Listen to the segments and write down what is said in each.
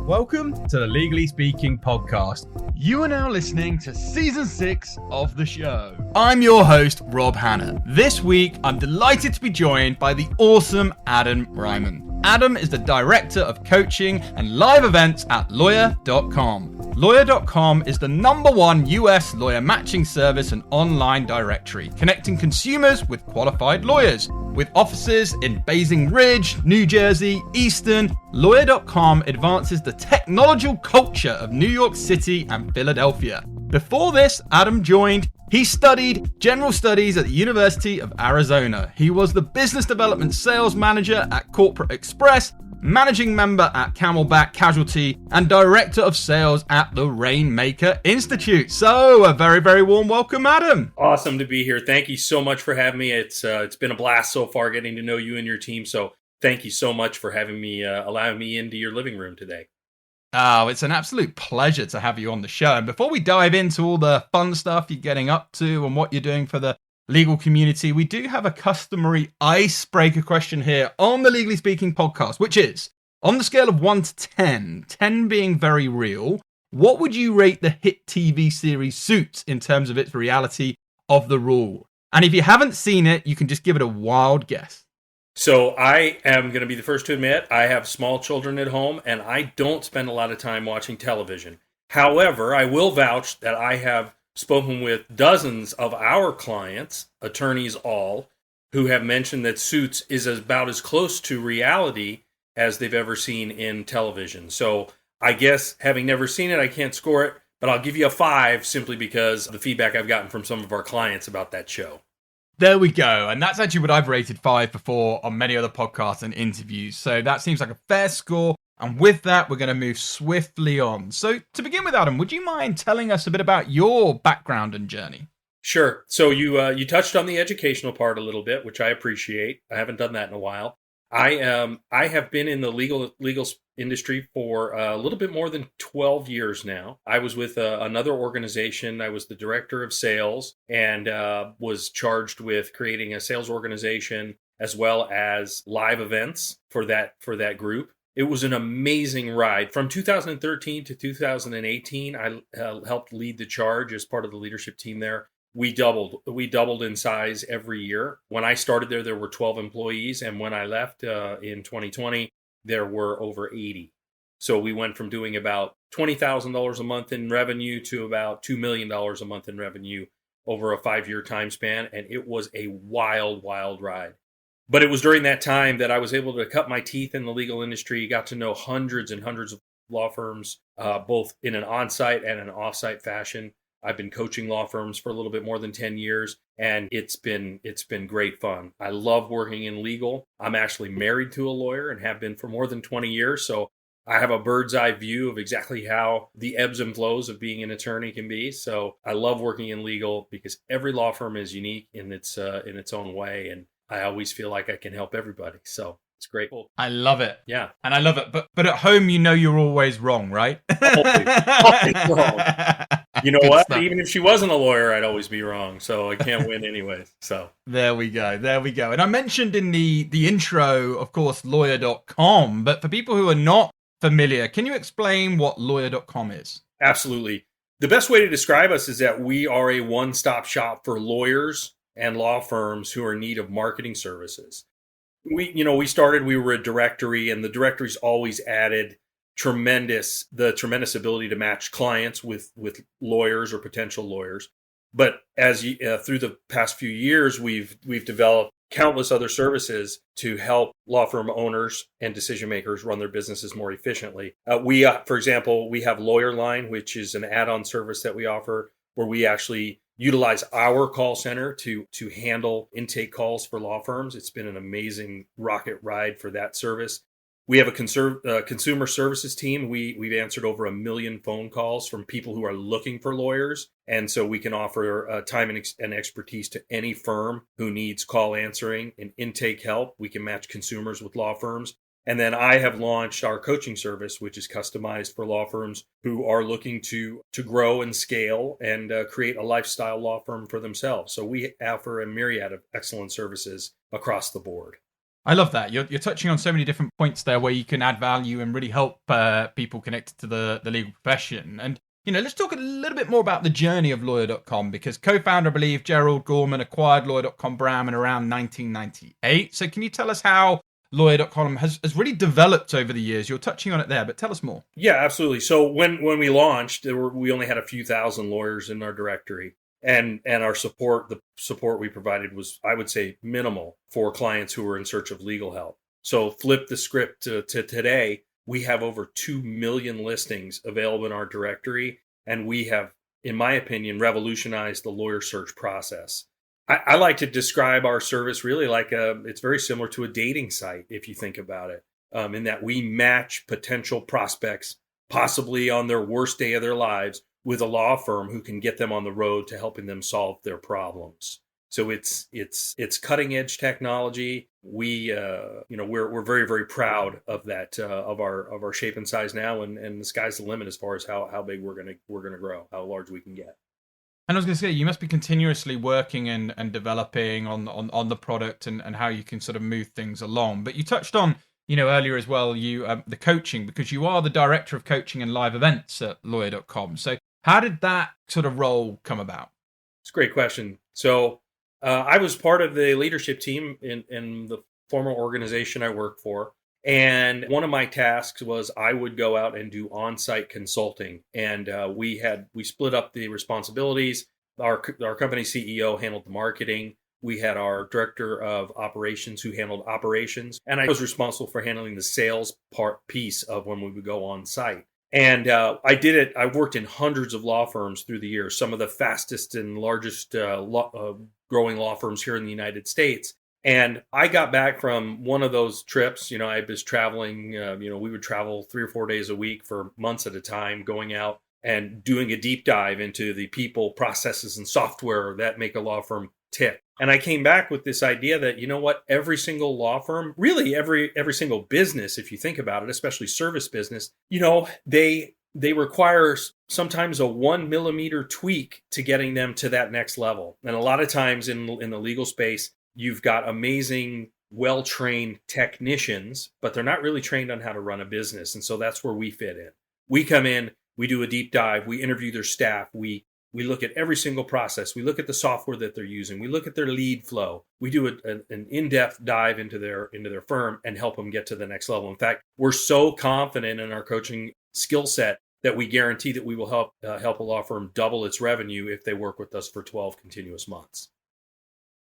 Welcome to the Legally Speaking podcast. You are now listening to season 6 of the show. I'm your host, Rob Hanna. This week, I'm delighted to be joined by the awesome Adam Reiman. Adam is the Director of Coaching and Live Events at Lawyer.com. Lawyer.com is the #1 US lawyer matching service and online directory, connecting consumers with qualified lawyers. With offices in Basing Ridge, New Jersey, Easton, Lawyer.com advances the technological culture of New York City and Philadelphia. Before this, Adam he studied general studies at the University of Arizona. He was the business development sales manager at Corporate Express, managing member at Camelback Casualty, and director of sales at the Rainmaker Institute. So, a very, very warm welcome, Adam. Awesome to be here. Thank you so much for having me. It's been a blast so far getting to know you and your team. So, thank you so much for having me, allowing me into your living room today. Oh, it's an absolute pleasure to have you on the show. And before we dive into all the fun stuff you're getting up to and what you're doing for the legal community, we do have a customary icebreaker question here on the Legally Speaking podcast, which is, on the scale of 1 to 10, 10 being very real, what would you rate the hit TV series Suits in terms of its reality of the rule? And if you haven't seen it, you can just give it a wild guess. So I am going to be the first to admit I have small children at home and I don't spend a lot of time watching television. However, I will vouch that I have spoken with dozens of our clients, attorneys all, who have mentioned that Suits is about as close to reality as they've ever seen in television. So I guess having never seen it, I can't score it, but I'll give you a 5 simply because of the feedback I've gotten from some of our clients about that show. There we go. And that's actually what I've rated 5 before on many other podcasts and interviews. So that seems like a fair score. And with that, we're going to move swiftly on. So to begin with, Adam, would you mind telling us a bit about your background and journey? Sure. So you touched on the educational part a little bit, which I appreciate. I haven't done that in a while. I have been in the legal industry for a little bit more than 12 years now. I was with another organization. I was the director of sales and was charged with creating a sales organization as well as live events for that group. It was an amazing ride. From 2013 to 2018, I helped lead the charge as part of the leadership team there. We doubled in size every year. When I started there were 12 employees. And when I left in 2020, there were over 80. So we went from doing about $20,000 a month in revenue to about $2 million a month in revenue over a 5-year time span. And it was a wild, wild ride. But it was during that time that I was able to cut my teeth in the legal industry, got to know hundreds and hundreds of law firms, both in an on-site and an off-site fashion. I've been coaching law firms for a little bit more than 10 years, and it's been great fun. I love working in legal. I'm actually married to a lawyer and have been for more than 20 years, so I have a bird's eye view of exactly how the ebbs and flows of being an attorney can be. So I love working in legal because every law firm is unique in its own way, and I always feel like I can help everybody. So it's great. I love it. Yeah. And I love it. But at home, you're always wrong, right? Always wrong. You know what? Stuff. Even if she wasn't a lawyer, I'd always be wrong. So I can't win anyways. So there we go. And I mentioned in the intro, of course, Lawyer.com. But for people who are not familiar, can you explain what Lawyer.com is? Absolutely. The best way to describe us is that we are a one-stop shop for lawyers and law firms who are in need of marketing services. We were a directory, and the directory's always added tremendous ability to match clients with lawyers or potential lawyers. But as through the past few years, we've developed countless other services to help law firm owners and decision makers run their businesses more efficiently. For example, we have Lawyer Line, which is an add-on service that we offer where we actually utilize our call center to handle intake calls for law firms. It's been an amazing rocket ride for that service. We have a consumer services team. We've answered over 1 million phone calls from people who are looking for lawyers. And so we can offer time and expertise to any firm who needs call answering and intake help. We can match consumers with law firms. And then I have launched our coaching service, which is customized for law firms who are looking to grow and scale and create a lifestyle law firm for themselves. So we offer a myriad of excellent services across the board. I love that. You're touching on so many different points there where you can add value and really help people connected to the legal profession. And, let's talk a little bit more about the journey of lawyer.com, because co-founder, I believe, Gerald Gorman acquired lawyer.com brand in around 1998. So can you tell us how lawyer.com has really developed over the years? You're touching on it there, but tell us more. Yeah, absolutely. So when we launched, we only had a few thousand lawyers in our directory. And our support, the support we provided was, I would say, minimal for clients who were in search of legal help. So flip the script to today, we have over 2 million listings available in our directory. And we have, in my opinion, revolutionized the lawyer search process. I like to describe our service really like it's very similar to a dating site, if you think about it, in that we match potential prospects, possibly on their worst day of their lives, with a law firm who can get them on the road to helping them solve their problems. So it's cutting edge technology. We're very, very proud of that, of our shape and size now, and the sky's the limit as far as how big we're gonna grow, how large we can get. And I was going to say, you must be continuously working and developing on the product and how you can sort of move things along. But you touched on, earlier as well, the coaching, because you are the director of coaching and live events at lawyer.com. So how did that sort of role come about? It's a great question. So I was part of the leadership team in the former organization I worked for. And one of my tasks was I would go out and do on-site consulting. And we split up the responsibilities. Our company CEO handled the marketing. We had our director of operations who handled operations. And I was responsible for handling the sales piece of when we would go on site. And I did it. I worked in hundreds of law firms through the years, some of the fastest and largest growing law firms here in the United States. And I got back from one of those trips. I was traveling, we would travel 3 or 4 days a week for months at a time, going out and doing a deep dive into the people, processes, and software that make a law firm tick. And I came back with this idea that, every single law firm, really every single business, if you think about it, especially service business, they require sometimes a 1 millimeter tweak to getting them to that next level. And a lot of times in the legal space, you've got amazing, well-trained technicians, but they're not really trained on how to run a business. And so that's where we fit in. We come in, we do a deep dive, we interview their staff, we look at every single process, we look at the software that they're using, we look at their lead flow, we do an in-depth dive into their firm and help them get to the next level. In fact, we're so confident in our coaching skill set that we guarantee that we will help a law firm double its revenue if they work with us for 12 continuous months.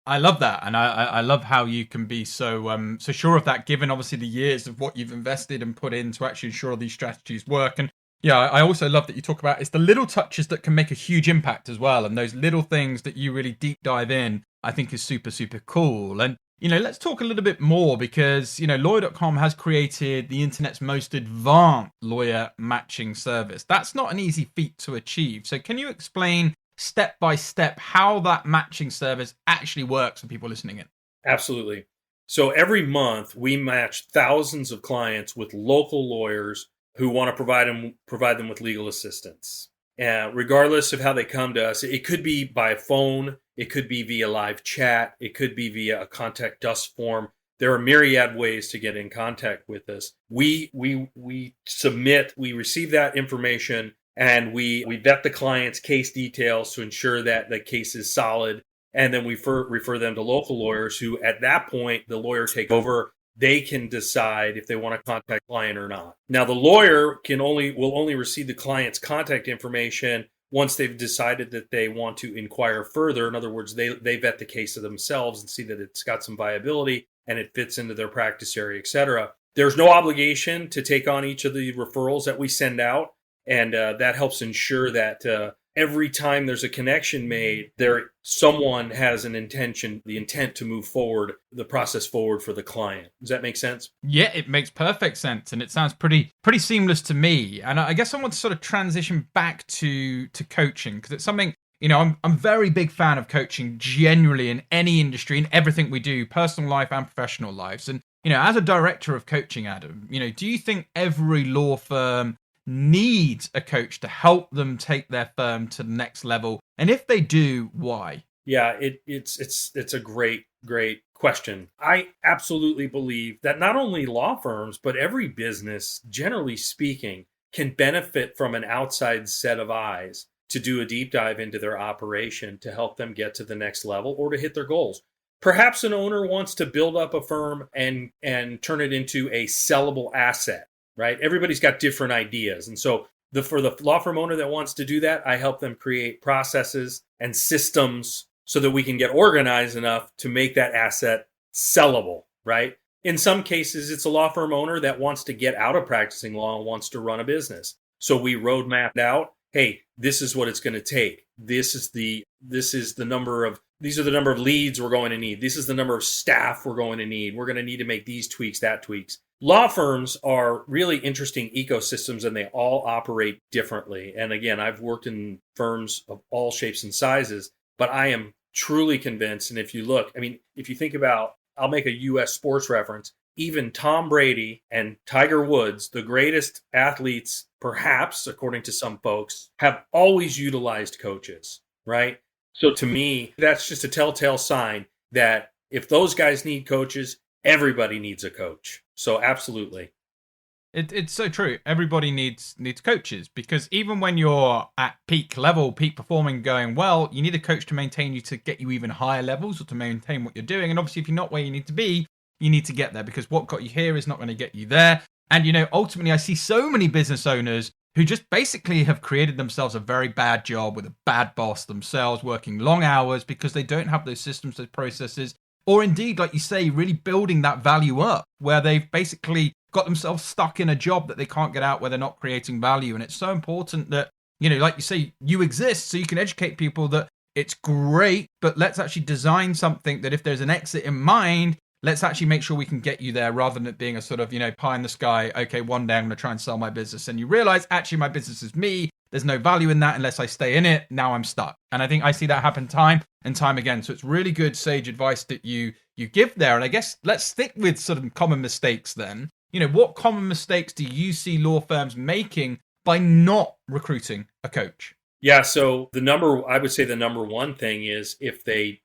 I love that, and I love how you can be so sure of that, given obviously the years of what you've invested and put in to actually ensure these strategies work. And yeah, I also love that you talk about it's the little touches that can make a huge impact as well, and those little things that you really deep dive in, I think is super, super cool. And let's talk a little bit more, because lawyer.com has created the internet's most advanced lawyer matching service. That's not an easy feat to achieve. So can you explain step by step how that matching service actually works for people listening in? Absolutely. So every month we match thousands of clients with local lawyers who want to provide them with legal assistance. Regardless of how they come to us, it could be by phone, it could be via live chat, it could be via a contact us form. There are myriad ways to get in contact with us. We receive that information, and we vet the client's case details to ensure that the case is solid. And then we refer them to local lawyers who, at that point, the lawyer takes over. They can decide if they want to contact the client or not. Now, the lawyer will only receive the client's contact information once they've decided that they want to inquire further. In other words, they vet the case of themselves and see that it's got some viability and it fits into their practice area, etc. There's no obligation to take on each of the referrals that we send out. And that helps ensure that every time there's a connection made, someone has the intent to move forward, the process forward for the client. Does that make sense? Yeah, it makes perfect sense, and it sounds pretty seamless to me. And I guess I want to sort of transition back to coaching, because it's something, I'm a very big fan of coaching generally in any industry, in everything we do, personal life and professional lives. And as a director of coaching, Adam, do you think every law firm needs a coach to help them take their firm to the next level? And if they do, why? Yeah, it's a great question. I absolutely believe that not only law firms, but every business, generally speaking, can benefit from an outside set of eyes to do a deep dive into their operation to help them get to the next level or to hit their goals. Perhaps an owner wants to build up a firm and turn it into a sellable asset, right? Everybody's got different ideas. And so for the law firm owner that wants to do that, I help them create processes and systems so that we can get organized enough to make that asset sellable, right? In some cases, it's a law firm owner that wants to get out of practicing law and wants to run a business. So we roadmapped out, hey, this is what it's going to take. These are the number of leads we're going to need. This is the number of staff we're going to need. We're going to need to make these tweaks, that tweaks. Law firms are really interesting ecosystems and they all operate differently. And again, I've worked in firms of all shapes and sizes, but I am truly convinced. And if you look, if you think about, I'll make a U.S. sports reference, even Tom Brady and Tiger Woods, the greatest athletes, perhaps, according to some folks, have always utilized coaches, right? So to me, that's just a telltale sign that if those guys need coaches, everybody needs a coach. So absolutely. It's so true. Everybody needs coaches, because even when you're at peak level, peak performing, going well, you need a coach to maintain you, to get you even higher levels, or to maintain what you're doing. And obviously, if you're not where you need to be, you need to get there, because what got you here is not going to get you there. And, ultimately, I see so many business owners who just basically have created themselves a very bad job with a bad boss themselves, working long hours because they don't have those systems, those processes, or indeed, like you say, really building that value up, where they've basically got themselves stuck in a job that they can't get out, where they're not creating value. And it's so important that, like you say, you exist so you can educate people that it's great, but let's actually design something that if there's an exit in mind, let's actually make sure we can get you there, rather than it being a sort of, pie in the sky. Okay, one day I'm going to try and sell my business. And you realize, actually, my business is me. There's no value in that unless I stay in it. Now I'm stuck. And I think I see that happen time and time again. So it's really good, sage advice that you give there. And I guess let's stick with sort of common mistakes then. What common mistakes do you see law firms making by not recruiting a coach? Yeah, so I would say the number one thing is if they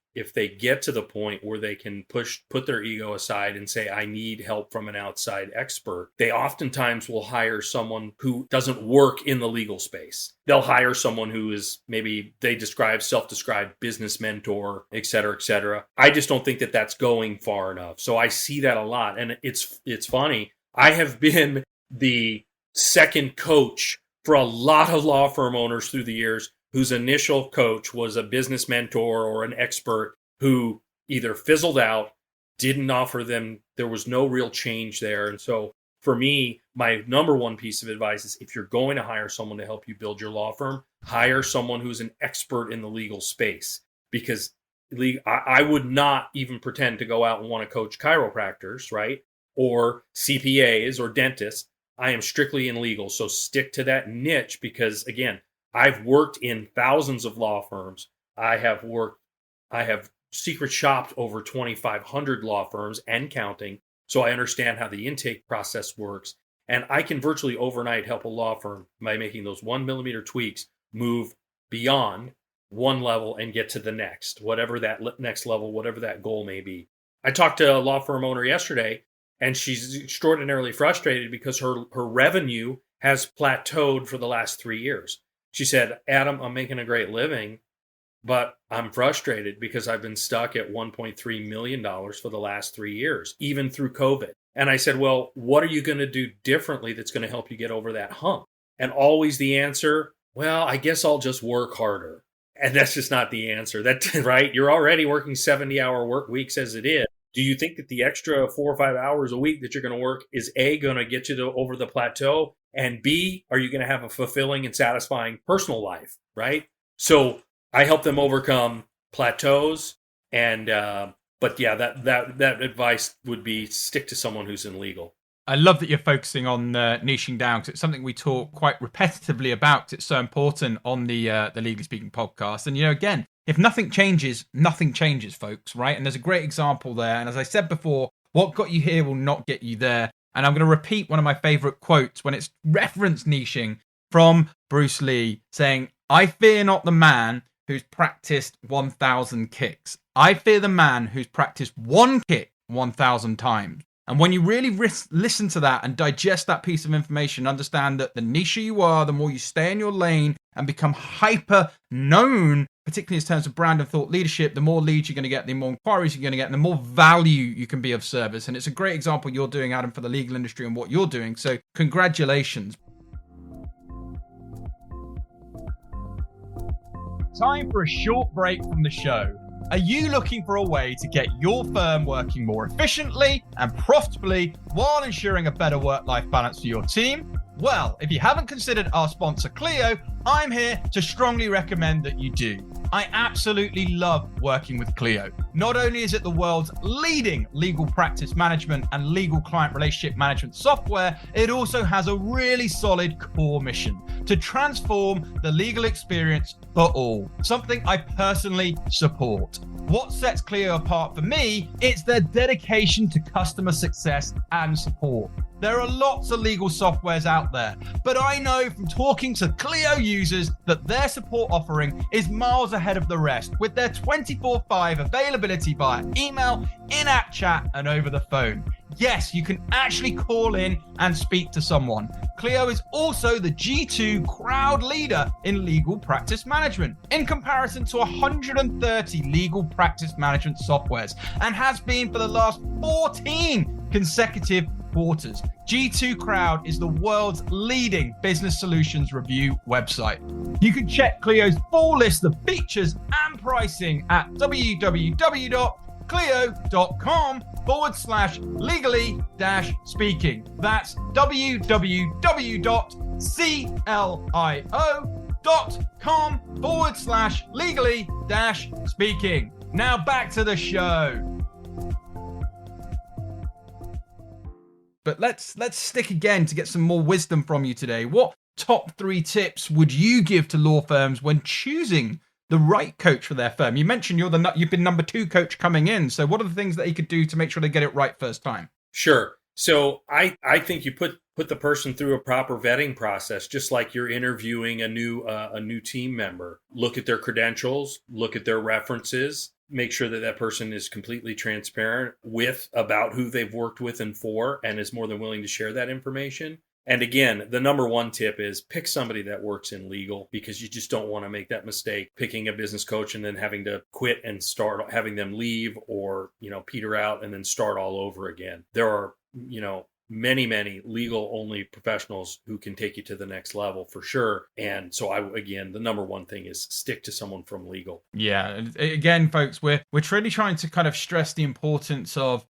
get to the point where they can put their ego aside and say, I need help from an outside expert, they oftentimes will hire someone who doesn't work in the legal space. They'll hire someone who is, maybe they self-described business mentor, et cetera, et cetera. I just don't think that that's going far enough. So I see that a lot. And it's funny. I have been the second coach for a lot of law firm owners through the years whose initial coach was a business mentor or an expert who either fizzled out, didn't offer them, there was no real change there. And so for me, my number one piece of advice is, if you're going to hire someone to help you build your law firm, hire someone who's an expert in the legal space. Because I would not even pretend to go out and want to coach chiropractors, right? Or CPAs or dentists. I am strictly in legal. So stick to that niche, because again, I've worked in thousands of law firms. I have secret shopped over 2,500 law firms and counting. So I understand how the intake process works. And I can virtually overnight help a law firm by making those 1 millimeter tweaks move beyond one level and get to the next, whatever that next level, whatever that goal may be. I talked to a law firm owner yesterday, and she's extraordinarily frustrated because her revenue has plateaued for the last 3 years. She said, Adam, I'm making a great living, but I'm frustrated because I've been stuck at $1.3 million for the last 3 years, even through COVID. And I said, well, what are you going to do differently that's going to help you get over that hump? And always the answer, well, I guess I'll just work harder. And that's just not the answer. That, right? You're already working 70-hour work weeks as it is. Do you think that the extra 4 or 5 hours a week that you're going to work is A, going to get you over the plateau? And B, are you going to have a fulfilling and satisfying personal life, right? So I help them overcome plateaus. And, but yeah, that advice would be, stick to someone who's in legal. I love that you're focusing on niching down, because it's something we talk quite repetitively about, 'cause it's so important on the Legally Speaking podcast. And, again, if nothing changes, folks, right? And there's a great example there. And as I said before, what got you here will not get you there. And I'm going to repeat one of my favorite quotes when it's reference niching, from Bruce Lee, saying, I fear not the man who's practiced 1,000 kicks. I fear the man who's practiced one kick 1,000 times. And when you really listen to that and digest that piece of information, understand that the niche you are, the more you stay in your lane and become hyper known, particularly in terms of brand and thought leadership, the more leads you're going to get, the more inquiries you're going to get, and the more value you can be of service. And it's a great example you're doing, Adam, for the legal industry and what you're doing. So congratulations. Time for a short break from the show. Are you looking for a way to get your firm working more efficiently and profitably while ensuring a better work-life balance for your team? Well, if you haven't considered our sponsor 𝐞𝐥𝐬𝐿, I'm here to strongly recommend that you do. I absolutely love working with 𝐞𝐥𝐬𝐿. Not only is it the world's leading legal practice management and legal client relationship management software, it also has a really solid core mission to transform the legal experience for all, something I personally support. What sets 𝐞𝐥𝐬𝐿 apart for me is their dedication to customer success and support. There are lots of legal softwares out there, but I know from talking to 𝐞𝐥𝐬𝐿 users that their support offering is miles ahead of the rest, with their 24/5 availability via email, in-app chat, and over the phone. Yes, you can actually call in and speak to someone. 𝐞𝐥𝐬𝐿 is also the G2 crowd leader in legal practice management, in comparison to 130 legal practice management softwares, and has been for the last 14 consecutive quarters. G2 Crowd is the world's leading business solutions review website. You can check 𝐞𝐥𝐬𝐿's full list of features and pricing at www.𝐞𝐥𝐬𝐿.com/legally-speaking. That's www.CLIO.com/legally-speaking. Now back to the show. But let's stick again to get some more wisdom from you today. What top 3 tips would you give to law firms when choosing the right coach for their firm? You mentioned you've been number 2 coach coming in. So what are the things that you could do to make sure they get it right first time? Sure. So I think you put the person through a proper vetting process, just like you're interviewing a new team member. Look at their credentials, look at their references, make sure that person is completely transparent about who they've worked with and for, and is more than willing to share that information. And again, the number 1 tip is pick somebody that works in legal, because you just don't want to make that mistake picking a business coach and then having to quit and start having them leave, or, peter out and then start all over again. There are, many legal only professionals who can take you to the next level for sure. And so the number 1 thing is stick to someone from legal. Yeah. Again, folks, we're really trying to kind of stress the importance of,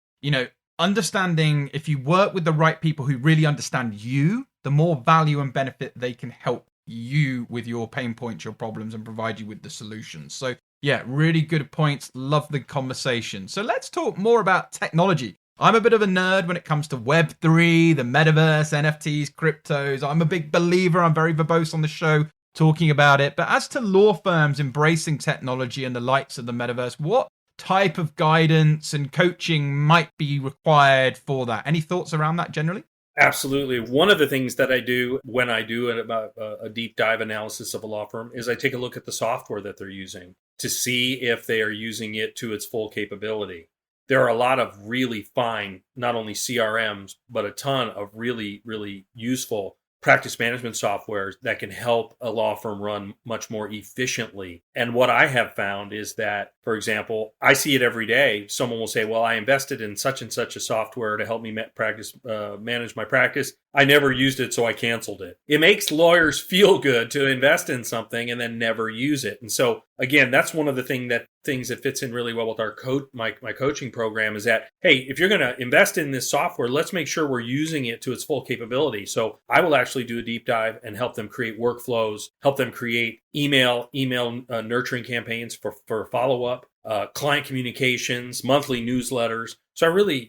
understanding if you work with the right people who really understand you, the more value and benefit they can help you with your pain points, your problems, and provide you with the solutions. So yeah, really good points. Love the conversation. So let's talk more about technology. I'm a bit of a nerd when it comes to Web3, the metaverse, NFTs, cryptos. I'm a big believer. I'm very verbose on the show talking about it. But as to law firms embracing technology and the lights of the metaverse, what type of guidance and coaching might be required for that? Any thoughts around that generally? Absolutely. One of the things that I do when I do a deep dive analysis of a law firm is I take a look at the software that they're using to see if they are using it to its full capability. There are a lot of really fine, not only CRMs, but a ton of really, really useful practice management softwares that can help a law firm run much more efficiently. And what I have found is that, for example, I see it every day. Someone will say, well, I invested in such and such a software to help me manage my practice. I never used it, so I canceled it. It makes lawyers feel good to invest in something and then never use it. And so, again, that's one of the things that fits in really well with our my coaching program is that, hey, if you're going to invest in this software, let's make sure we're using it to its full capability. So I will actually do a deep dive and help them create workflows, help them create email nurturing campaigns for follow-up, client communications, monthly newsletters. So I really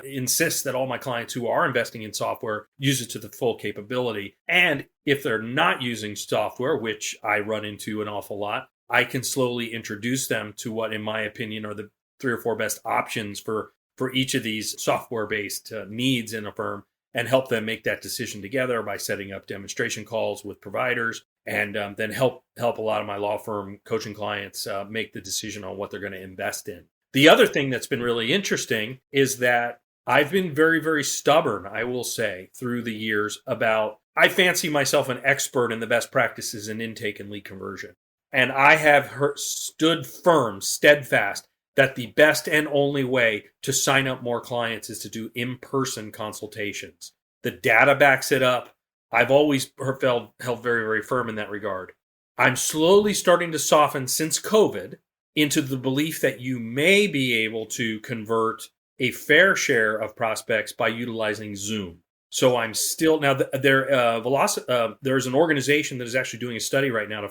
insist that all my clients who are investing in software use it to the full capability. And if they're not using software, which I run into an awful lot, I can slowly introduce them to what, in my opinion, are the 3 or 4 best options for each of these software-based needs in a firm. and help them make that decision together by setting up demonstration calls with providers, and then help a lot of my law firm coaching clients make the decision on what they're going to invest in. The other thing that's been really interesting is that I've been very, very stubborn, I will say, through the years about, I fancy myself an expert in the best practices in intake and lead conversion. And I have stood firm, steadfast, that the best and only way to sign up more clients is to do in-person consultations. The data backs it up. I've always held very, very firm in that regard. I'm slowly starting to soften since COVID into the belief that you may be able to convert a fair share of prospects by utilizing Zoom. So I'm still now there's an organization that is actually doing a study right now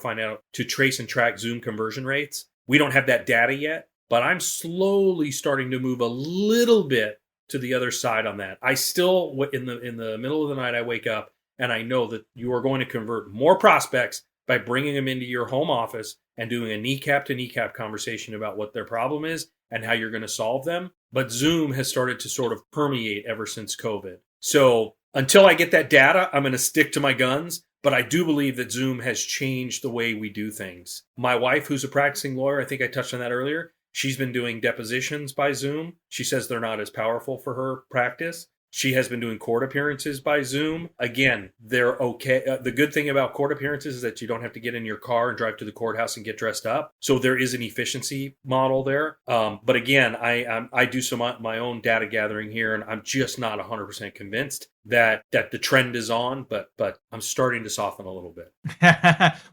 to trace and track Zoom conversion rates. We don't have that data yet, but I'm slowly starting to move a little bit to the other side on that. I still, in the middle of the night, I wake up and I know that you are going to convert more prospects by bringing them into your home office and doing a kneecap to kneecap conversation about what their problem is and how you're going to solve them. But Zoom has started to sort of permeate ever since COVID. So until I get that data, I'm going to stick to my guns. But I do believe that Zoom has changed the way we do things. My wife, who's a practicing lawyer, I think I touched on that earlier, she's been doing depositions by Zoom. She says they're not as powerful for her practice. She has been doing court appearances by Zoom. Again, they're okay. The good thing about court appearances is that you don't have to get in your car and drive to the courthouse and get dressed up. So there is an efficiency model there. But again, I do some of my own data gathering here, and I'm just not 100% convinced that the trend is on. But I'm starting to soften a little bit.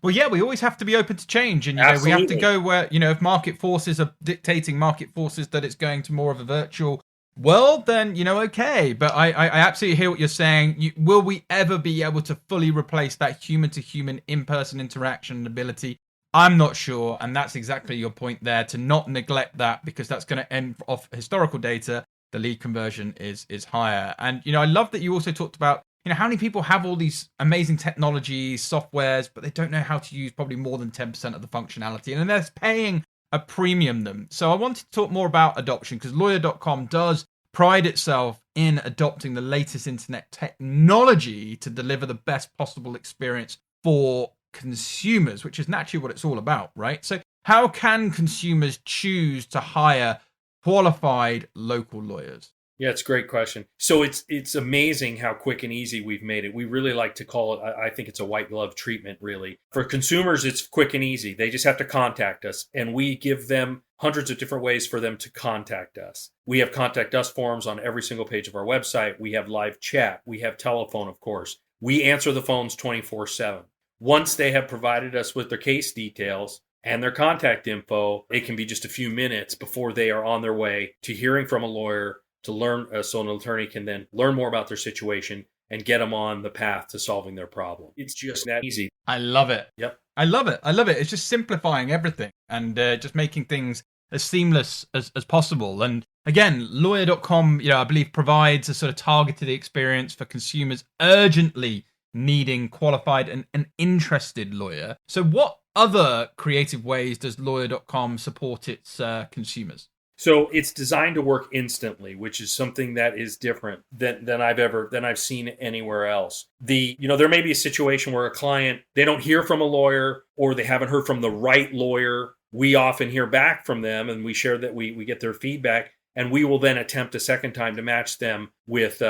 Well, yeah, we always have to be open to change, and we have to go where if market forces are dictating market forces that it's going to more of a virtual. Well, then, okay. But I absolutely hear what you're saying. Will we ever be able to fully replace that human-to-human in-person interaction ability? I'm not sure. And that's exactly your point there, to not neglect that, because that's going to end off historical data. The lead conversion is higher. And, I love that you also talked about, how many people have all these amazing technologies, softwares, but they don't know how to use probably more than 10% of the functionality. And they're paying a premium them. So I wanted to talk more about adoption, because lawyer.com does pride itself in adopting the latest internet technology to deliver the best possible experience for consumers, which is naturally what it's all about, right? So how can consumers choose to hire qualified local lawyers? Yeah, it's a great question. So it's amazing how quick and easy we've made it. We really like to call it, I think it's a white glove treatment, really. For consumers, it's quick and easy. They just have to contact us, and we give them hundreds of different ways for them to contact us. We have contact us forms on every single page of our website. We have live chat. We have telephone, of course. We answer the phones 24/7. Once they have provided us with their case details and their contact info, it can be just a few minutes before they are on their way to hearing from a lawyer, to learn, so an attorney can then learn more about their situation and get them on the path to solving their problem. It's just that easy. I love it. Yep. I love it. It's just simplifying everything and just making things as seamless as possible. And again, lawyer.com, I believe provides a sort of targeted experience for consumers urgently needing qualified and an interested lawyer. So what other creative ways does lawyer.com support its consumers? So it's designed to work instantly, which is something that is different than I've seen anywhere else. There may be a situation where a client, they don't hear from a lawyer, or they haven't heard from the right lawyer. We often hear back from them, and we share that we get their feedback, and we will then attempt a second time to match them with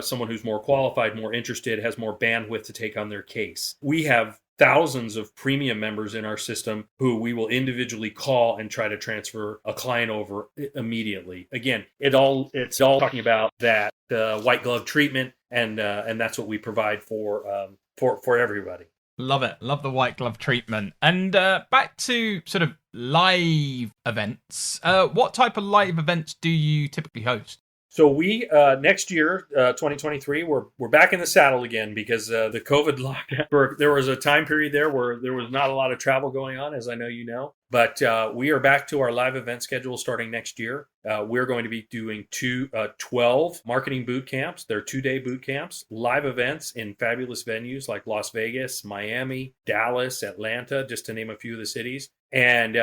someone who's more qualified, more interested, has more bandwidth to take on their case. We have thousands of premium members in our system who we will individually call and try to transfer a client over immediately. Again, it's all talking about that white glove treatment, and that's what we provide for everybody. Love it. Love the white glove treatment. And back to sort of live events. What type of live events do you typically host? So we next year, 2023, we're back in the saddle again, because the COVID lockdown. There was a time period there where there was not a lot of travel going on, as I know you know. But we are back to our live event schedule starting next year. We're going to be doing 12 marketing boot camps. They're 2-day boot camps, live events in fabulous venues like Las Vegas, Miami, Dallas, Atlanta, just to name a few of the cities. And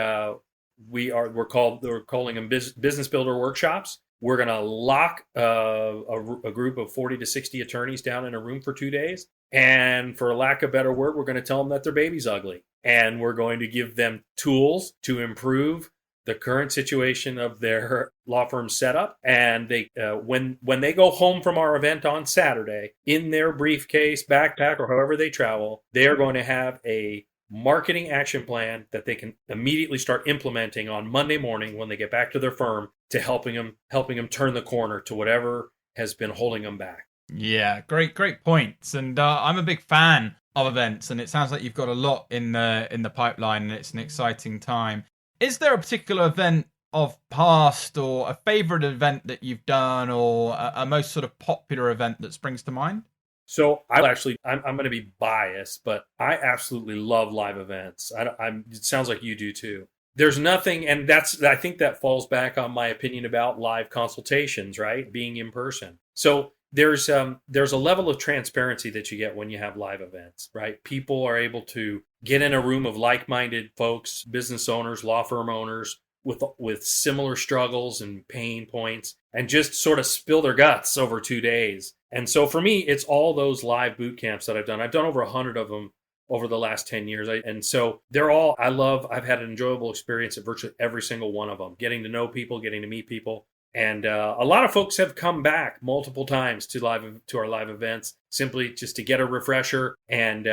we're calling them business builder workshops. We're going to lock a group of 40 to 60 attorneys down in a room for 2 days. And for lack of a better word, we're going to tell them that their baby's ugly. And we're going to give them tools to improve the current situation of their law firm setup. And they, when they go home from our event on Saturday, in their briefcase, backpack, or however they travel, they are going to have a marketing action plan that they can immediately start implementing on Monday morning when they get back to their firm, to helping them turn the corner to whatever has been holding them back. Yeah, great points. And I'm a big fan of events, and it sounds like you've got a lot in the pipeline, and it's an exciting time. Is there a particular event of past, or a favorite event that you've done, or a most sort of popular event that springs to mind? So I'm going to be biased, but I absolutely love live events. It sounds like you do too. There's nothing, and I think that falls back on my opinion about live consultations, right? Being in person. So there's a level of transparency that you get when you have live events, right? People are able to get in a room of like-minded folks, business owners, law firm owners, with similar struggles and pain points, and just sort of spill their guts over 2 days. And so for me, it's all those live boot camps that I've done. I've done over 100 of them over the last 10 years. And so I've had an enjoyable experience at virtually every single one of them, getting to know people, getting to meet people. And a lot of folks have come back multiple times to our live events, simply just to get a refresher. And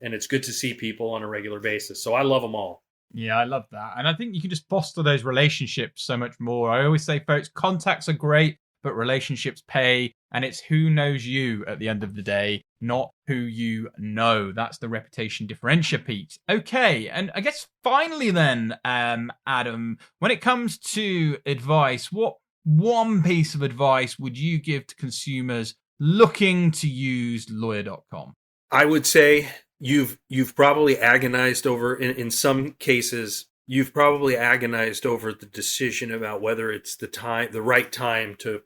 it's good to see people on a regular basis. So I love them all. Yeah, I love that. And I think you can just foster those relationships so much more. I always say, folks, contacts are great, but relationships pay. And it's who knows you at the end of the day, not who you know. That's the reputation differentiator, Pete. Okay, and I guess finally then, Adam, when it comes to advice, what one piece of advice would you give to consumers looking to use lawyer.com? I would say you've probably agonized over, in some cases, you've probably agonized over the decision about whether it's the right time to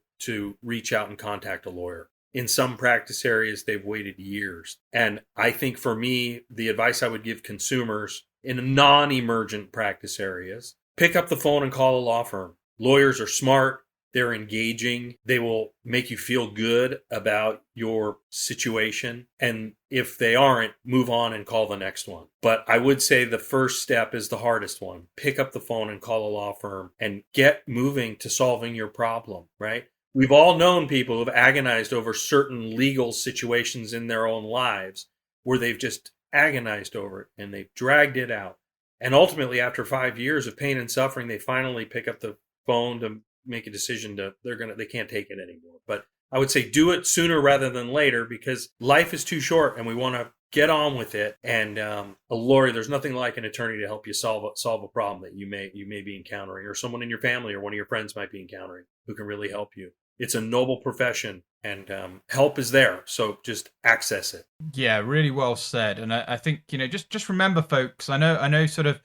reach out and contact a lawyer. In some practice areas, they've waited years. And I think for me, the advice I would give consumers in non-emergent practice areas, pick up the phone and call a law firm. Lawyers are smart. They're engaging. They will make you feel good about your situation. And if they aren't, move on and call the next one. But I would say the first step is the hardest one. Pick up the phone and call a law firm and get moving to solving your problem, right? We've all known people who have agonized over certain legal situations in their own lives where they've just agonized over it and they've dragged it out. And ultimately, after 5 years of pain and suffering, they finally pick up the phone to make a decision they can't take it anymore. But I would say do it sooner rather than later, because life is too short and we want to get on with it. And a lawyer, there's nothing like an attorney to help you solve a problem that you may be encountering, or someone in your family or one of your friends might be encountering, who can really help you. It's a noble profession, and help is there. So just access it. Yeah, really well said. And I think, just remember, folks, I know sort of,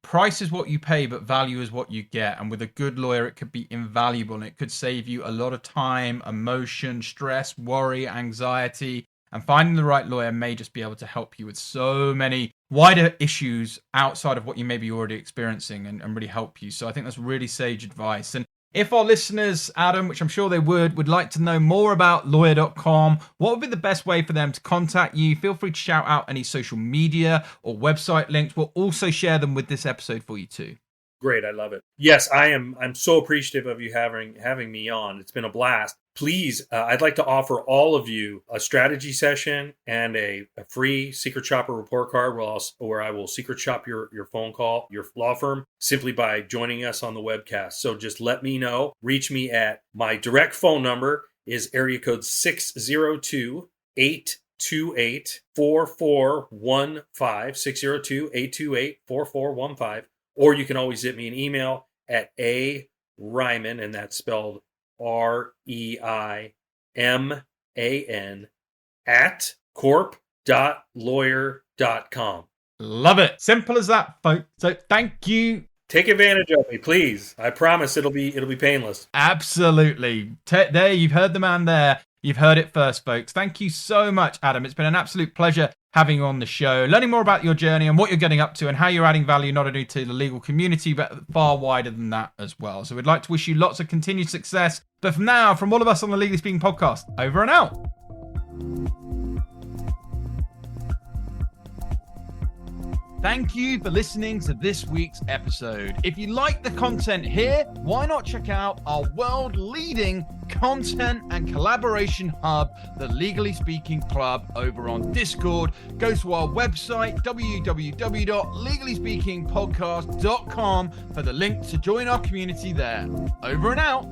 price is what you pay, but value is what you get. And with a good lawyer, it could be invaluable, and it could save you a lot of time, emotion, stress, worry, anxiety. And finding the right lawyer may just be able to help you with so many wider issues outside of what you may be already experiencing, and really help you. So I think that's really sage advice. And if our listeners, Adam, which I'm sure they would like to know more about lawyer.com, what would be the best way for them to contact you? Feel free to shout out any social media or website links. We'll also share them with this episode for you too. Great. I love it. Yes, I'm so appreciative of you having me on. It's been a blast. Please, I'd like to offer all of you a strategy session and a free Secret Shopper report card where I will secret shop your phone call, your law firm, simply by joining us on the webcast. So just let me know. Reach me at my direct phone number is area code 602-828-4415, 602-828-4415. Or you can always hit me an email at Reiman, and that's spelled Reiman, at corp.lawyer.com. Love it. Simple as that, folks. So thank you. Take advantage of me, please. I promise it'll be painless. Absolutely. There, you've heard the man there. You've heard it first, folks. Thank you so much, Adam. It's been an absolute pleasure having you on the show, learning more about your journey and what you're getting up to and how you're adding value not only to the legal community, but far wider than that as well. So we'd like to wish you lots of continued success. But from now, from all of us on the Legally Speaking podcast, over and out. Thank you for listening to this week's episode. If you like the content here, why not check out our world-leading content and collaboration hub, the Legally Speaking Club, over on Discord. Go to our website, www.legallyspeakingpodcast.com, for the link to join our community there. Over and out.